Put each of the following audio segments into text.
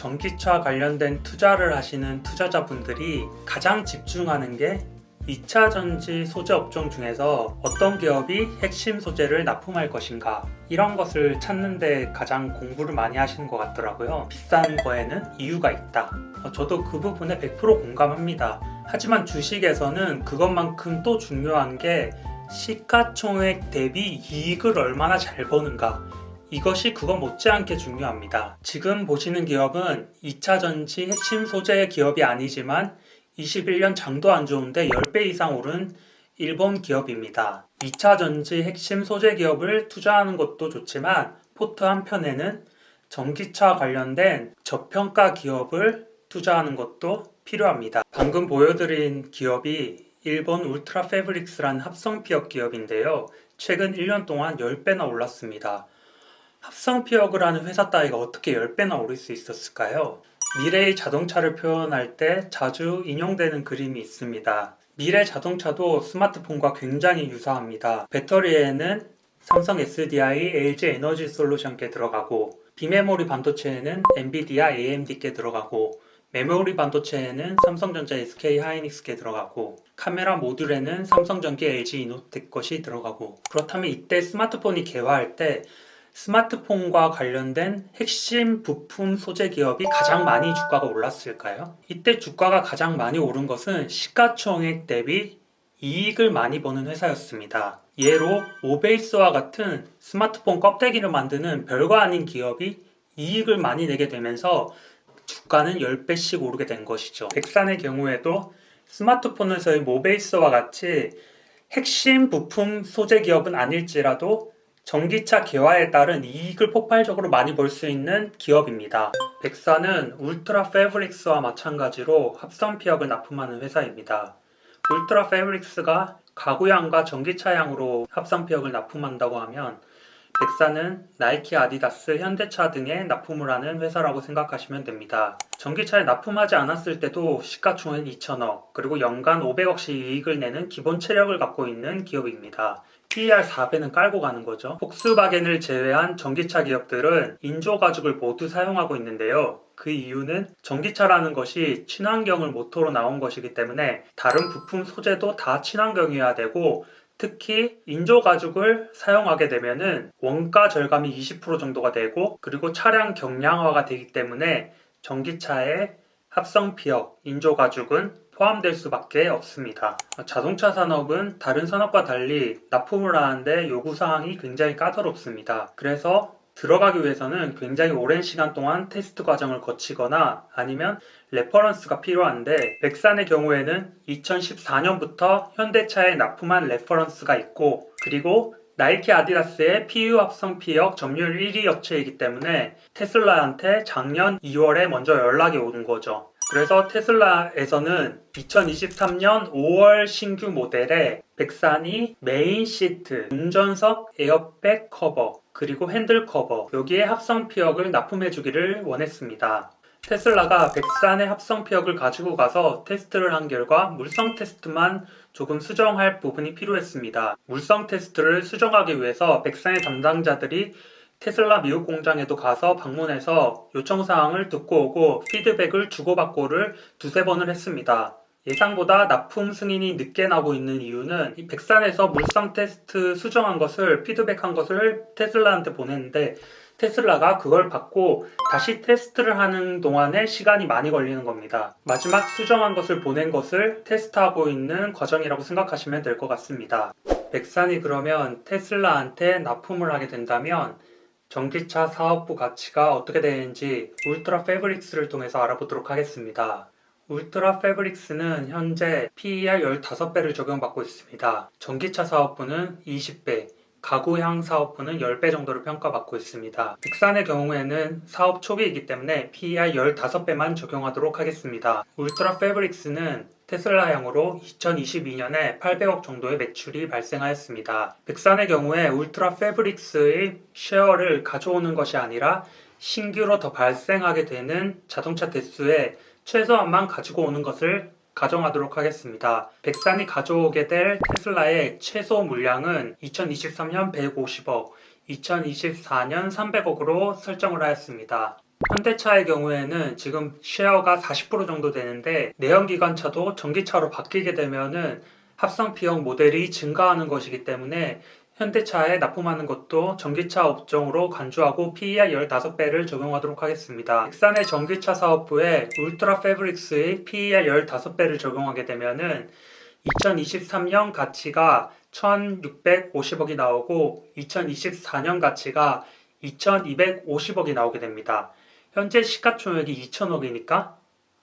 전기차 관련된 투자를 하시는 투자자분들이 가장 집중하는 게 2차 전지 소재 업종 중에서 어떤 기업이 핵심 소재를 납품할 것인가, 이런 것을 찾는데 가장 공부를 많이 하시는 것 같더라고요. 비싼 거에는 이유가 있다. 저도 그 부분에 100% 공감합니다. 하지만 주식에서는 그것만큼 또 중요한 게 시가총액 대비 이익을 얼마나 잘 버는가, 이것이 그거 못지않게 중요합니다. 지금 보시는 기업은 2차 전지 핵심 소재 기업이 아니지만 21년 장도 안 좋은데 10배 이상 오른 일본 기업입니다. 2차 전지 핵심 소재 기업을 투자하는 것도 좋지만 포트 한편에는 전기차 관련된 저평가 기업을 투자하는 것도 필요합니다. 방금 보여드린 기업이 일본 울트라 패브릭스라는 합성 피혁 기업인데요. 최근 1년 동안 10배나 올랐습니다. 합성 피혁을 하는 회사 따위가 어떻게 10배나 오를 수 있었을까요? 미래의 자동차를 표현할 때 자주 인용되는 그림이 있습니다. 미래 자동차도 스마트폰과 굉장히 유사합니다. 배터리에는 삼성 SDI, LG 에너지 솔루션께 들어가고, 비메모리 반도체에는 엔비디아, AMD께 들어가고, 메모리 반도체에는 삼성전자, SK 하이닉스께 들어가고, 카메라 모듈에는 삼성전기, LG 이노텍 것이 들어가고. 그렇다면 이때 스마트폰이 개화할 때 스마트폰과 관련된 핵심 부품 소재 기업이 가장 많이 주가가 올랐을까요? 이때 주가가 가장 많이 오른 것은 시가총액 대비 이익을 많이 버는 회사였습니다. 예로 오베이스와 같은 스마트폰 껍데기를 만드는 별거 아닌 기업이 이익을 많이 내게 되면서 주가는 10배씩 오르게 된 것이죠. 백산의 경우에도 스마트폰에서의 모베이스와 같이 핵심 부품 소재 기업은 아닐지라도 전기차 개화에 따른 이익을 폭발적으로 많이 벌 수 있는 기업입니다. 백사는 울트라 패브릭스와 마찬가지로 합성 피혁을 납품하는 회사입니다. 울트라 패브릭스가 가구향과 전기차향으로 합성 피혁을 납품한다고 하면 백사는 나이키, 아디다스, 현대차 등에 납품을 하는 회사라고 생각하시면 됩니다. 전기차에 납품하지 않았을 때도 시가총액 2천억, 그리고 연간 500억씩 이익을 내는 기본 체력을 갖고 있는 기업입니다. PER 4배는 깔고 가는 거죠. 폭스바겐을 제외한 전기차 기업들은 인조 가죽을 모두 사용하고 있는데요. 그 이유는 전기차라는 것이 친환경을 모토로 나온 것이기 때문에 다른 부품 소재도 다 친환경이어야 되고, 특히 인조 가죽을 사용하게 되면은 원가 절감이 20% 정도가 되고, 그리고 차량 경량화가 되기 때문에 전기차에 합성 피혁, 인조 가죽은 포함될 수밖에 없습니다. 자동차 산업은 다른 산업과 달리 납품을 하는데 요구사항이 굉장히 까다롭습니다. 그래서 들어가기 위해서는 굉장히 오랜 시간 동안 테스트 과정을 거치거나 아니면 레퍼런스가 필요한데, 백산의 경우에는 2014년부터 현대차에 납품한 레퍼런스가 있고, 그리고 나이키, 아디다스의 PU 합성 피혁 점유율 1위 업체이기 때문에 테슬라한테 작년 2월에 먼저 연락이 오는 거죠. 그래서 테슬라에서는 2023년 5월 신규 모델에 백산이 메인 시트, 운전석 에어백 커버, 그리고 핸들 커버, 여기에 합성 피혁을 납품해 주기를 원했습니다. 테슬라가 백산의 합성 피혁을 가지고 가서 테스트를 한 결과 물성 테스트만 조금 수정할 부분이 필요했습니다. 물성 테스트를 수정하기 위해서 백산의 담당자들이 테슬라 미국 공장에도 가서 방문해서 요청사항을 듣고 오고 피드백을 주고받고를 두세 번을 했습니다. 예상보다 납품 승인이 늦게 나고 있는 이유는 이 백산에서 물성 테스트 수정한 것을, 피드백한 것을 테슬라한테 보냈는데 테슬라가 그걸 받고 다시 테스트를 하는 동안에 시간이 많이 걸리는 겁니다. 마지막 수정한 것을 보낸 것을 테스트하고 있는 과정이라고 생각하시면 될 것 같습니다. 백산이 그러면 테슬라한테 납품을 하게 된다면 전기차 사업부 가치가 어떻게 되는지 울트라 패브릭스를 통해서 알아보도록 하겠습니다. 울트라 패브릭스는 현재 PER 15배를 적용받고 있습니다. 전기차 사업부는 20배, 가구향 사업부는 10배 정도를 평가받고 있습니다. 백산의 경우에는 사업 초기이기 때문에 PER 15배만 적용하도록 하겠습니다. 울트라 패브릭스는 테슬라향으로 2022년에 800억 정도의 매출이 발생하였습니다. 백산의 경우에 울트라 패브릭스의 쉐어를 가져오는 것이 아니라 신규로 더 발생하게 되는 자동차 대수의 최소한만 가지고 오는 것을 가정하도록 하겠습니다. 백산이 가져오게 될 테슬라의 최소 물량은 2023년 150억, 2024년 300억으로 설정을 하였습니다. 현대차의 경우에는 지금 쉐어가 40% 정도 되는데 내연기관차도 전기차로 바뀌게 되면은 합성 P형 모델이 증가하는 것이기 때문에 현대차에 납품하는 것도 전기차 업종으로 간주하고 PER 15배를 적용하도록 하겠습니다. 넥산의 전기차 사업부에 울트라 패브릭스의 PER 15배를 적용하게 되면은 2023년 가치가 1650억이 나오고 2024년 가치가 2250억이 나오게 됩니다. 현재 시가총액이 2천억이니까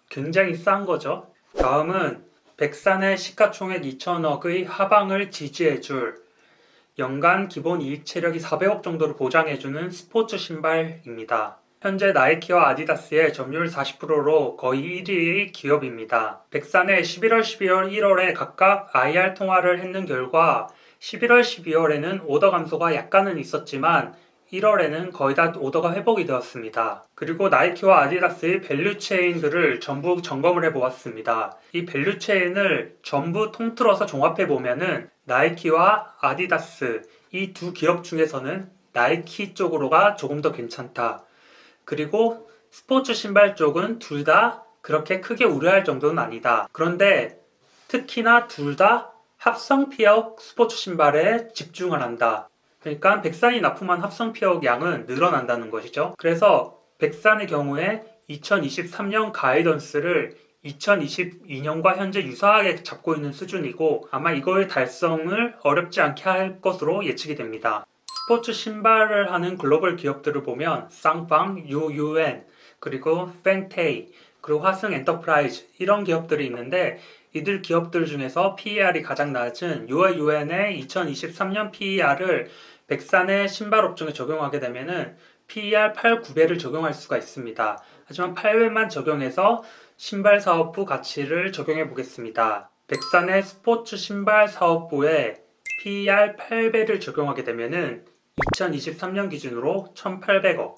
굉장히 싼 거죠. 다음은 백산의 시가총액 2천억의 하방을 지지해줄 연간 기본 이익 체력이 400억 정도를 보장해주는 스포츠 신발입니다. 현재 나이키와 아디다스의 점유율 40%로 거의 1위의 기업입니다. 백산의 11월, 12월, 1월에 각각 IR 통화를 했는 결과 11월, 12월에는 오더 감소가 약간은 있었지만 1월에는 거의 다 오더가 회복이 되었습니다. 그리고 나이키와 아디다스의 밸류체인들을 전부 점검을 해보았습니다. 이 밸류체인을 전부 통틀어서 종합해보면은 나이키와 아디다스 이 두 기업 중에서는 나이키 쪽으로가 조금 더 괜찮다. 그리고 스포츠 신발 쪽은 둘 다 그렇게 크게 우려할 정도는 아니다. 그런데 특히나 둘 다 합성 피혁 스포츠 신발에 집중을 한다. 그러니까 백산이 납품한 합성 피혁 양은 늘어난다는 것이죠. 그래서 백산의 경우에 2023년 가이던스를 2022년과 현재 유사하게 잡고 있는 수준이고 아마 이거의 달성을 어렵지 않게 할 것으로 예측이 됩니다. 스포츠 신발을 하는 글로벌 기업들을 보면 쌍팡, 유유엔, 그리고 팽테이, 그리고 화승 엔터프라이즈 이런 기업들이 있는데 이들 기업들 중에서 PER이 가장 낮은 유엔의 2023년 PER을 백산의 신발 업종에 적용하게 되면은 PER 8, 9배를 적용할 수가 있습니다. 하지만 8배만 적용해서 신발 사업부 가치를 적용해 보겠습니다. 백산의 스포츠 신발 사업부에 PER 8배를 적용하게 되면은 2023년 기준으로 1,800억,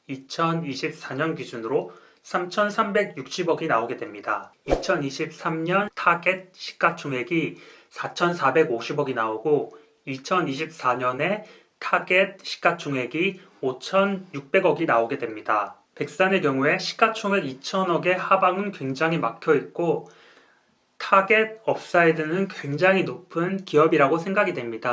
2024년 기준으로 3,360억이 나오게 됩니다. 2023년 타겟 시가총액이 4,450억이 나오고 2024년에 타겟 시가총액이 5,600억이 나오게 됩니다. 백산의 경우에 시가총액 2천억의 하방은 굉장히 막혀 있고 타겟 업사이드는 굉장히 높은 기업이라고 생각이 됩니다.